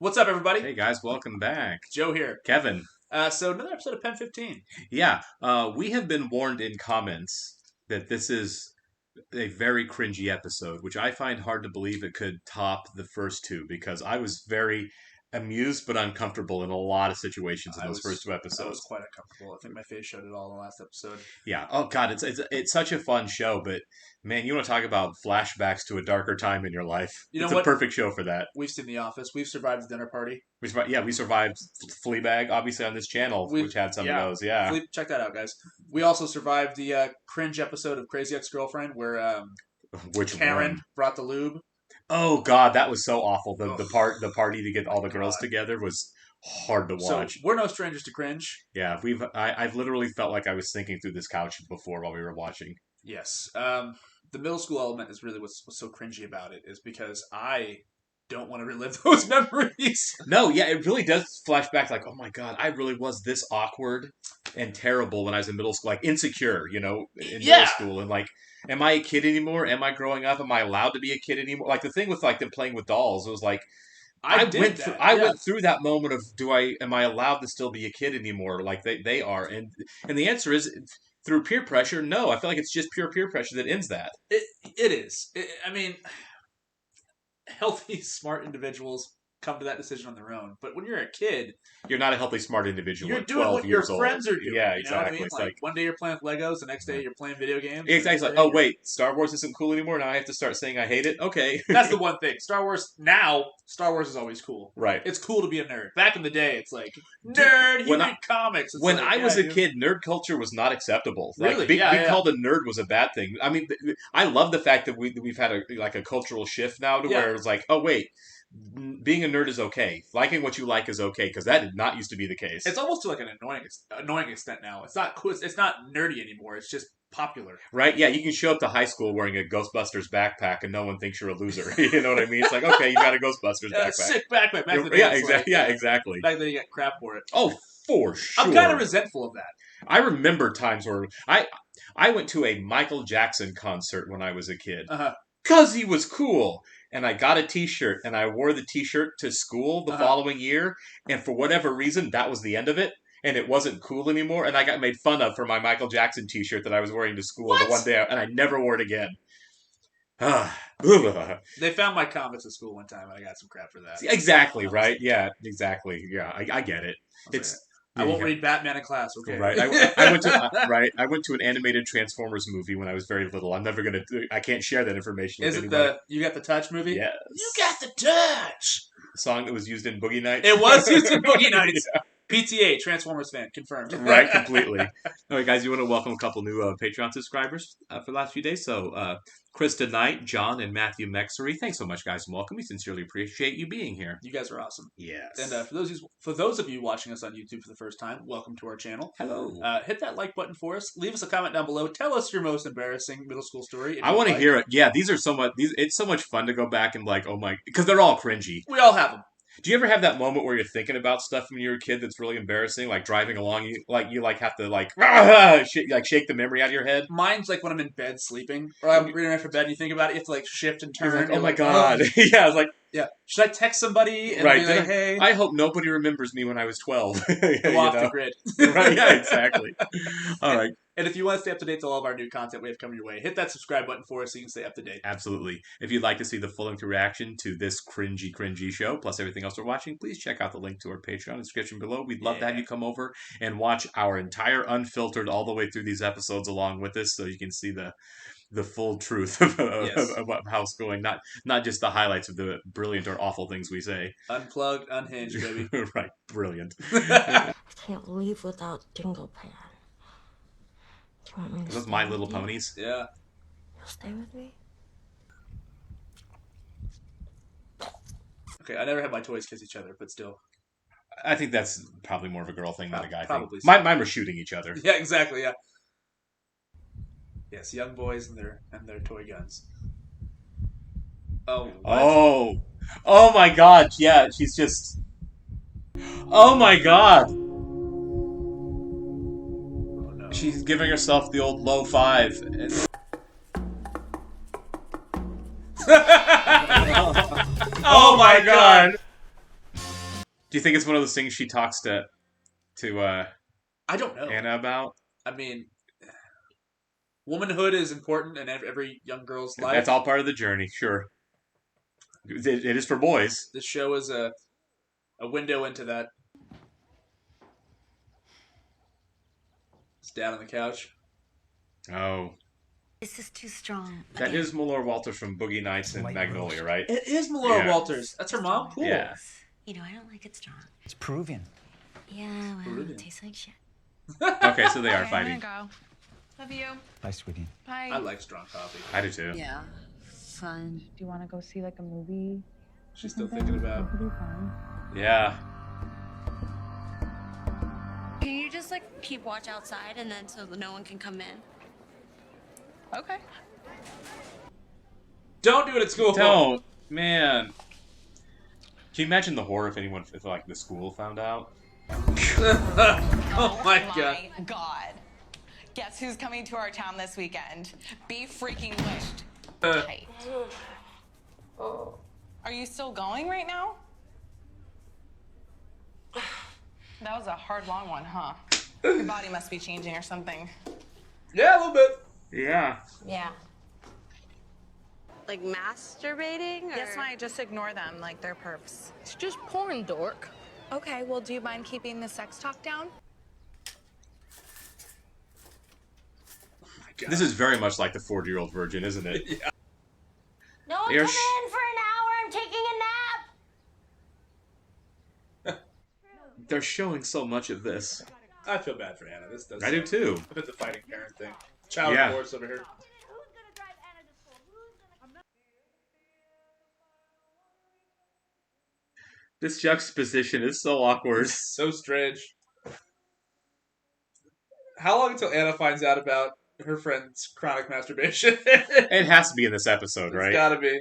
What's up, everybody? Hey guys, welcome back. Joe here. Kevin. So another episode of Pen15. Yeah, we have been warned in comments that this is a very cringy episode, which I find hard to believe it could top the first two because I was very amused but uncomfortable in a lot of situations in those first two I was episodes. quite uncomfortable. I think my face showed it all in the last episode. Yeah. Oh God, it's such a fun show, but man, you want to talk about flashbacks to a darker time in your life? You know It's what? a perfect show for that. We've seen The Office. We've survived the dinner party. We survived Fleabag, obviously on this channel, which had some of those. Yeah. Check that out, guys. We also survived the cringe episode of Crazy Ex-Girlfriend where Which Karen one? brought the lube. Oh God, that was so awful. The Ugh. the party to get all the girls God. together was hard to watch. So we're no strangers to cringe. Yeah, I've literally felt like I was thinking through this couch before while we were watching. Yes. The middle school element is really what's so cringy about it is because I don't want to relive those memories. No, yeah, it really does flash back like, oh my God, I really was this awkward and terrible when I was in middle school, like insecure, in middle school, and like, am I a kid anymore? Am I growing up? Am I allowed to be a kid anymore? Like the thing with like them playing with dolls, it was like I went through that moment of am I allowed to still be a kid anymore? Like they are, and the answer is through peer pressure. No, I feel like it's just pure peer pressure that ends that. It is. I mean, healthy, smart individuals come to that decision on their own. But when you're a kid, you're not a healthy, smart individual. You're at doing 12 what your years old. friends are doing. Yeah, exactly. You know what I mean? It's like one day you're playing with Legos, the next day you're playing video games. Exactly. Like, oh wait, Star Wars isn't cool anymore. Now I have to start saying I hate it. Okay, that's the one thing. Star Wars is always cool. Right. It's cool to be a nerd. Back in the day, it's like nerd. You read comics. It's when like, I was a kid, nerd culture was not acceptable. Really? Like, being called a nerd was a bad thing. I mean, I love the fact that we've had a cultural shift now to where it's like, oh wait, being a nerd is okay. Liking what you like is okay, because that did not used to be the case. It's almost to like an annoying extent now. It's not cool. It's not nerdy anymore. It's just popular. Right? Yeah, you can show up to high school wearing a Ghostbusters backpack and no one thinks you're a loser. You know what I mean? It's like, okay, you got a Ghostbusters backpack. Sick backpack. Back then, exactly. Back then you got crap for it. Oh, for sure. I'm kind of resentful of that. I remember times where I went to a Michael Jackson concert when I was a kid. Because he was cool. And I got a t-shirt, and I wore the t-shirt to school the following year, and for whatever reason, that was the end of it, and it wasn't cool anymore, and I got made fun of for my Michael Jackson t-shirt that I was wearing to school the one day, and I never wore it again. They found my comics at school one time, and I got some crap for that. Exactly, right? Yeah, exactly. Yeah, I get it. I won't read Batman in class. Okay, right. I went to an animated Transformers movie when I was very little. I'm never gonna. I can't share that information. Is it the You Got the Touch movie? Yes. You Got the Touch. The song that was used in Boogie Nights. It was used in Boogie Nights. PTA, Transformers fan, confirmed. Right, completely. All right, guys, you want to welcome a couple new Patreon subscribers for the last few days. So, Krista Knight, John, and Matthew Mexery, thanks so much, guys, and welcome. We sincerely appreciate you being here. You guys are awesome. Yes. And for those of you watching us on YouTube for the first time, welcome to our channel. Hello. Hit that like button for us. Leave us a comment down below. Tell us your most embarrassing middle school story. I want to hear it. Yeah, these are so much. It's so much fun to go back and like, oh my, because they're all cringy. We all have them. Do you ever have that moment where you're thinking about stuff when you're a kid that's really embarrassing, like driving along, you have to shake the memory out of your head? Mine's like when I'm in bed sleeping, or I'm reading right for bed, and you think about it, you have to like shift and turn. Like, oh my God. Yeah, I was like, yeah. Should I text somebody and be like, hey? I hope nobody remembers me when I was 12. Go off the grid. Right, yeah, exactly. All right. And if you want to stay up to date to all of our new content we have coming your way, hit that subscribe button for us so you can stay up to date. Absolutely. If you'd like to see the full-length reaction to this cringy show, plus everything else we're watching, please check out the link to our Patreon description below. We'd love to have you come over and watch our entire unfiltered all the way through these episodes along with us so you can see the full truth of houseschooling, not just the highlights of the brilliant or awful things we say. Unplugged, unhinged, baby. Right, brilliant. I can't leave without Jingle Pan. Do you want me to Those My Little Ponies? Yeah. You'll stay with me? Okay, I never had my toys kiss each other, but still. I think that's probably more of a girl thing than a guy thing. So. Mine were shooting each other. Yeah, exactly, yeah. Yes, young boys and their toy guns. Oh. What? Oh my God! Yeah, she's just. Oh my God! Oh no. She's giving herself the old low five. Oh my God! Do you think it's one of those things she talks to I don't know. Anna about? I mean, womanhood is important in every young girl's life. That's all part of the journey, sure. It is for boys. This show is a window into that. It's down on the couch. Oh. This is too strong. That is Melora Walters from Boogie Nights and Magnolia, right? It is Melora Walters. That's her mom? Cool. Yeah. You know, I don't like it strong. It's Peruvian. Yeah, well, Peruvian. it tastes like shit. Okay, so they are Okay, fighting. I'm gonna go. Love you. Bye, sweetie. Bye. I like strong coffee. I do too. Yeah, fun. Do you want to go see like a movie? She's still thinking about. That'd be fun. Yeah. Can you just like keep watch outside and then so that no one can come in? Okay. Don't do it at school. Don't, man. Can you imagine the horror if like the school found out? Oh my god. My God. Guess who's coming to our town this weekend? Be freaking wished. Tight. Are you still going right now? That was a hard, long one, huh? Your body must be changing or something. Yeah, a little bit. Yeah. Yeah. Like masturbating? Or... That's why I just ignore them like they're perps. It's just porn, dork. Okay, well, do you mind keeping the sex talk down? Oh my god. This is very much like the 40-year-old virgin, isn't it? Yeah. No one They're come in for an hour. I'm taking a nap. They're showing so much of this. I feel bad for Anna. This does. I do too. A bit the fighting parent thing. Child Yeah. divorce over here. This juxtaposition is so awkward. So strange. How long until Anna finds out about her friend's chronic masturbation? It has to be in this episode, right? It's gotta be.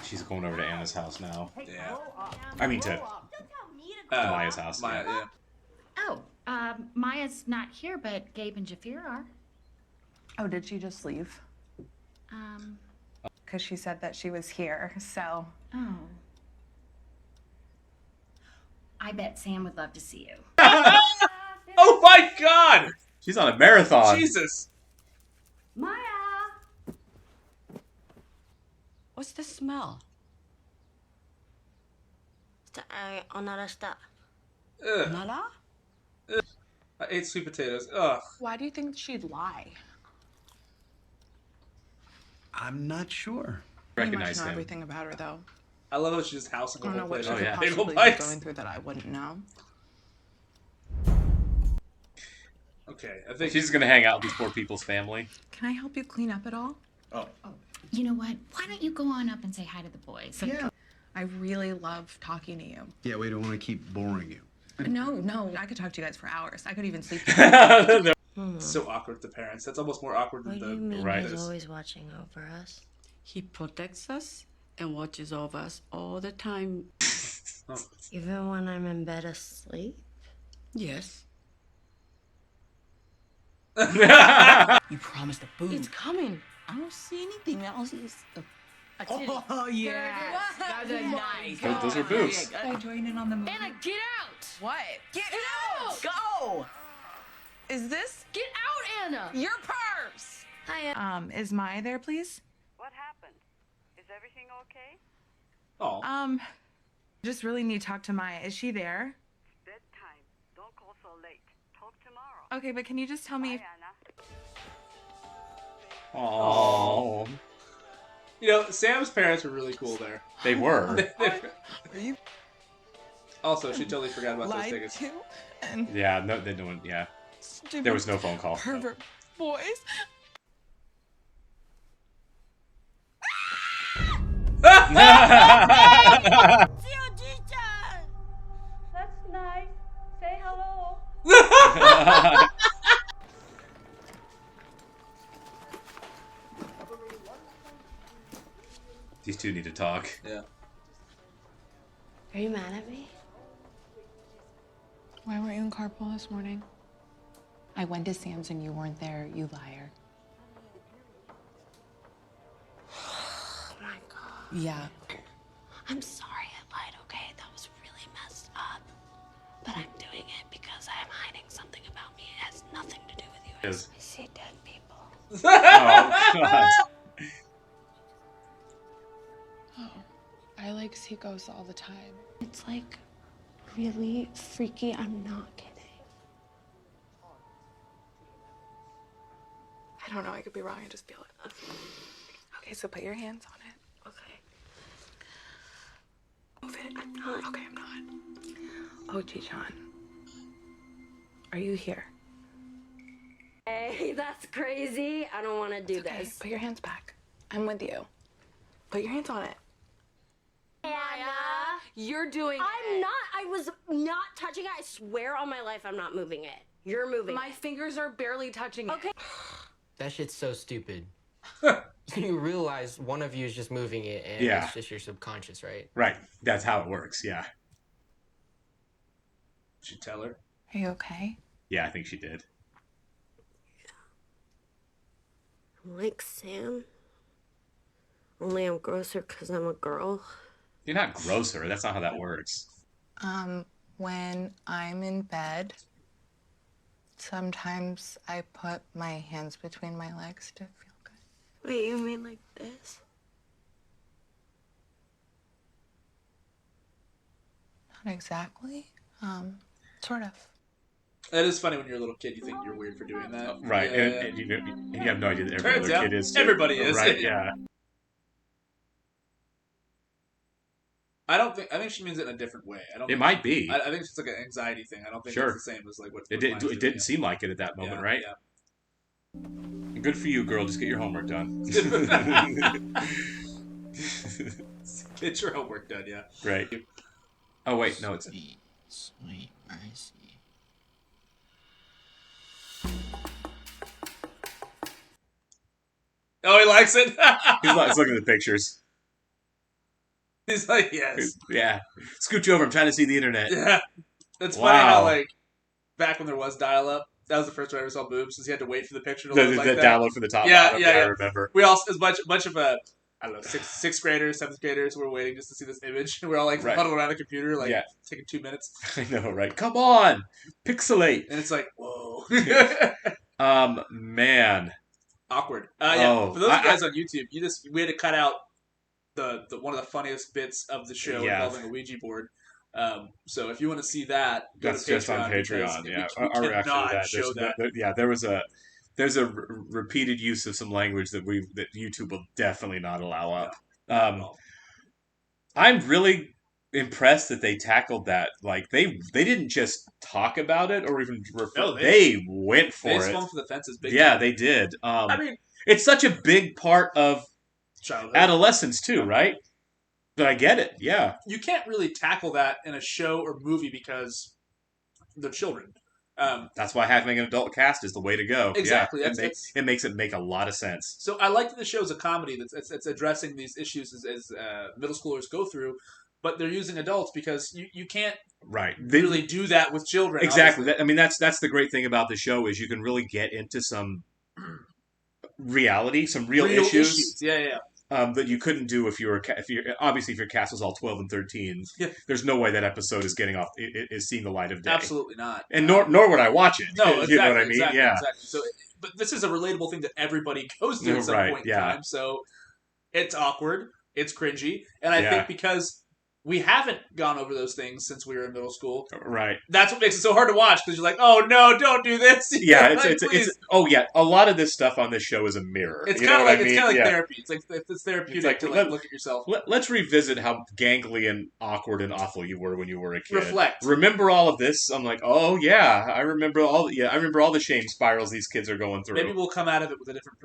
She's going over to Anna's house now. Yeah. I mean to Maya's house. Maya, yeah. Oh, Maya's not here, but Gabe and Jafir are. Oh, did she just leave? Because she said that she was here, so. Oh. I bet Sam would love to see you. Oh my god! She's on a marathon. Jesus! Maya! What's the smell? Ugh. Nala? I ate sweet potatoes. Ugh. Why do you think she'd lie? I'm not sure. Pretty much Recognize know him. everything about her, though. I love how she's just housing I the don't know whole what place. she Oh, could yeah. possibly be bites. going through that I wouldn't know. Okay, I think She's gonna hang out with these poor people's family. Can I help you clean up at all? You know what? Why don't you go on up and say hi to the boys? Yeah. I really love talking to you. Yeah, we don't want to keep boring you. No, I could talk to you guys for hours. I could even sleep. so awkward with the parents. That's almost more awkward What than do you mean Right. he's always watching over us? He protects us and watches over us all the time. Even when I'm in bed asleep? Yes. Oh You promised the food. It's coming. I don't see anything else. Oh, yeah. Those are nice. Those are boobs. I joined in on the movie. Anna, get out! What? Get out! Go! Is this Get out, Anna! your purse? Hi, Is Maya there, please? What happened? Is everything okay? Oh. Just really need to talk to Maya. Is she there? It's bedtime. Don't call so late. Talk tomorrow. Okay, but can you just tell me? Bye, Anna. Oh, You know, Sam's parents were really cool there. they were. Are you Also, she totally forgot about those lied tickets. to? And Yeah, no, they don't. Yeah, stupid there was no phone call. pervert boys. That's nice. Say hello. These two need to talk. Yeah. Are you mad at me? Why weren't you in carpool this morning? I went to Sam's and you weren't there, you liar. Oh my god. Yeah. I'm sorry I lied, okay? That was really messed up. But I'm doing it because I'm hiding something about me. It has nothing to do with you. I see dead people. Oh, God. Oh, I like see ghosts all the time. It's like really freaky. I'm not kidding. I don't know, I could be wrong, I just feel it. Okay, so put your hands on it. Okay. Move it. I'm not. Okay, I'm not. Oh, Jijan. Are you here? Hey, that's crazy. I don't want to do Okay, this. put your hands back. I'm with you. Put your hands on it. Anna, You're doing I'm not. I was not touching it. I swear on my life I'm not moving it. You're moving My it. fingers are barely touching Okay. it. That shit's so stupid. You realize one of you is just moving it, and Yeah. it's just your subconscious, right? Right. That's how it works. Yeah. Should tell her. Are you okay? Yeah, I think she did. I'm like Sam. Only I'm grosser because I'm a girl. You're not grosser. That's not how that works. When I'm in bed, sometimes I put my hands between my legs to feel good. Wait, you mean like this? Not exactly. Sort of. It is funny when you're a little kid, you think you're weird for doing that. Right. Yeah. And you have no idea that every Turns other out kid is too. everybody is. Right, yeah. I think she means it in a different way. It might be. I think it's like an anxiety thing. I don't think Sure. it's the same as like what It mine's doing, didn't seem like it at that moment, yeah, right? Yeah. Good for you, girl. Just get your homework done. Get your homework done, yeah. Right. Oh, wait. No, it's... Sweet mercy. Oh, he likes it? He's looking at the pictures. He's like, yes. Yeah. Scoot you over. I'm trying to see the internet. Yeah. It's Wow. funny how, like, back when there was dial-up, that was the first time I ever saw boobs, since you had to wait for the picture to load like The that. download from the top Yeah, bottom. yeah, I yeah. remember. We all, as bunch of, I don't know, sixth graders, seventh graders were waiting just to see this image. And we're all, like, Right. huddled around a computer, like, Yeah. taking 2 minutes. I know, right? Come on! Pixelate! And it's like, whoa. Man. Awkward. Yeah. Oh, For those of you guys on YouTube, we had to cut out the one of the funniest bits of the show involving a Ouija board. So if you want to see that, go That's to just on Patreon. Yeah, we our reaction to cannot that. show that. There's a repeated use of some language that YouTube will definitely not allow up. I'm really impressed that they tackled that. Like they didn't just talk about it or even refer. No, they went for it. They swung for the fences. Big Yeah, time. they did. I mean, it's such a big part of childhood. adolescence too, right? But I get it. Yeah. You can't really tackle that in a show or movie because they're children. That's why having an adult cast is the way to go. Exactly. Yeah, it makes it make a lot of sense. So I like that the show's a comedy that's addressing these issues as middle schoolers go through, but they're using adults because you can't really do that with children. Exactly. That's the great thing about the show is you can really get into some reality, some real issues. Yeah. That you couldn't do if your cast was all 12 and 13. Yeah. There's no way that episode is getting off is seeing the light of day. Absolutely not. And nor would I watch it. No, exactly, you know what I mean? Exactly, yeah. Exactly. So, but this is a relatable thing that everybody goes through at some point in time. So it's awkward, it's cringy, and I think because we haven't gone over those things since we were in middle school. Right. That's what makes it so hard to watch because you're like, oh no, don't do this. Yeah, it's a lot of this stuff on this show is a mirror. It's kind of like therapy. It's like it's therapeutic to look at yourself. Let's revisit how gangly and awkward and awful you were when you were a kid. Reflect. Remember all of this? I'm like, oh yeah, I remember all the shame spirals these kids are going through. Maybe we'll come out of it with a different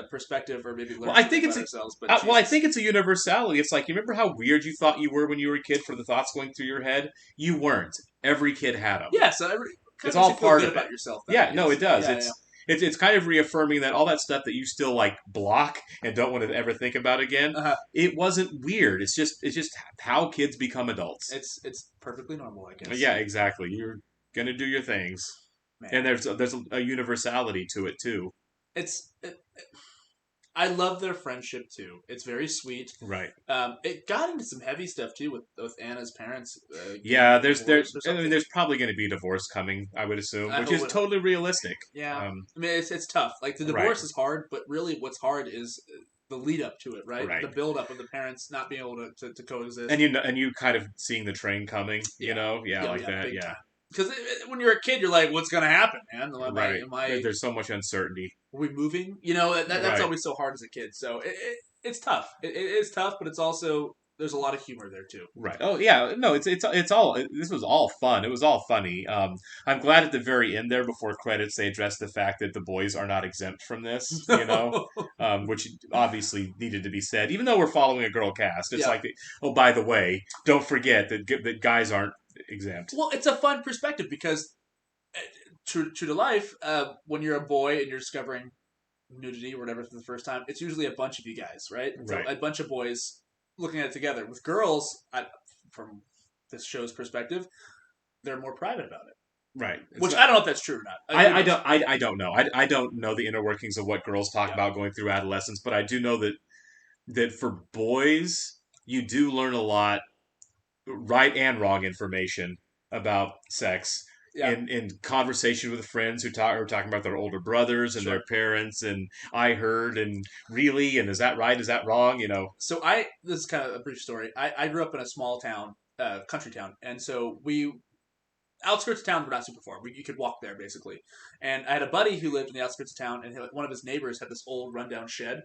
perspective, or maybe learn I think it's ourselves. But I think it's a universality. It's like, you remember how weird you thought you were when you were a kid for the thoughts going through your head? You weren't. Every kid had them. Yeah, so it's all part of about it. yourself. Yeah, no, it does. Yeah, It's kind of reaffirming that all that stuff that you still like block and don't want to ever think about again. It wasn't weird. It's just how kids become adults. It's perfectly normal, I guess. Yeah, exactly. You're gonna do your things, and there's a universality to it too. I love their friendship too. It's very sweet. Right. It got into some heavy stuff too with Anna's parents. There's probably going to be a divorce coming, I would assume, which is totally realistic. Yeah. I mean, it's tough. Like the divorce is hard, but really, what's hard is the lead up to it, right? The build up of the parents not being able to coexist, and you kind of seeing the train coming, that, yeah. Because when you're a kid, you're like, "What's going to happen, man? There's so much uncertainty. Are we moving? That's always so hard as a kid. So it's tough. It is tough, but it's also there's a lot of humor there too. Right. Oh yeah. No. It's all. This was all fun. It was all funny. I'm glad at the very end there, before credits, they addressed the fact that the boys are not exempt from this. Which obviously needed to be said, even though we're following a girl cast. It's like, by the way, don't forget that guys aren't exempt. Well, it's a fun perspective because true to life, when you're a boy and you're discovering nudity or whatever for the first time, it's usually a bunch of you guys, right? So a bunch of boys looking at it together. With girls, from this show's perspective, they're more private about it. Right. Which I don't know if that's true or not. I don't know. I don't know the inner workings of what girls talk about going through adolescence, but I do know that for boys, you do learn a lot, right and wrong information about sex in conversation with friends who are talking about their older brothers and their parents, and I heard, and really, and is that right? Is that wrong? So this is kind of a brief story. I grew up in a small town, country town, and so outskirts of town were not super far. You could walk there, basically. And I had a buddy who lived in the outskirts of town, and one of his neighbors had this old rundown shed.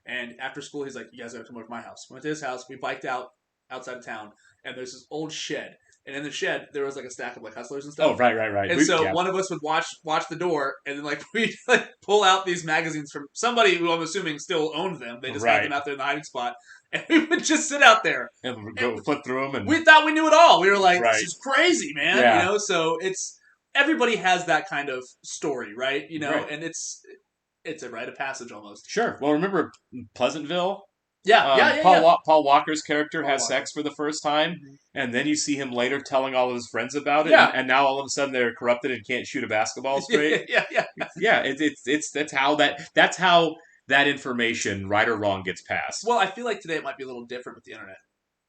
And after school, he's like, "You guys gotta come over to my house." We went to his house. We biked outside of town, and there's this old shed. And in the shed, there was like a stack of like Hustlers and stuff. Oh, right. And one of us would watch the door, and then we'd pull out these magazines from somebody who I'm assuming still owned them. They just had them out there in the hiding spot. And we would just sit out there and go flip through them. And we thought we knew it all. We were like, "This is crazy, man!" Yeah. So everybody has that kind of story, right? And it's a rite of passage almost. Sure. Well, remember Pleasantville? Yeah. Paul Walker's character has sex for the first time, and then you see him later telling all of his friends about it, and now all of a sudden they're corrupted and can't shoot a basketball straight. That's how that information, right or wrong, gets passed. Well, I feel like today it might be a little different with the internet.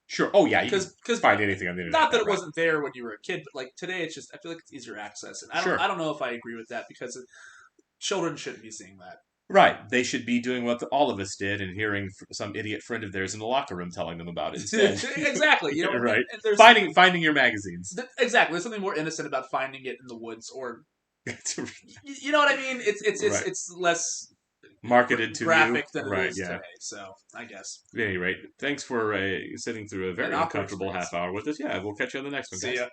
Sure. Oh yeah, you can find anything on the internet. Not that it wasn't there when you were a kid, but today it's just, I feel like it's easier access, and I don't know if I agree with that, because children shouldn't be seeing that. Right. They should be doing what all of us did and hearing some idiot friend of theirs in the locker room telling them about it instead. Exactly. Right. And finding your magazines. Exactly. There's something more innocent about finding it in the woods, or you know what I mean? It's less marketed to graphic you. than it is today. So I guess. At any rate, thanks for sitting through a very uncomfortable half hour with us. Yeah, we'll catch you on the next one, guys. See ya.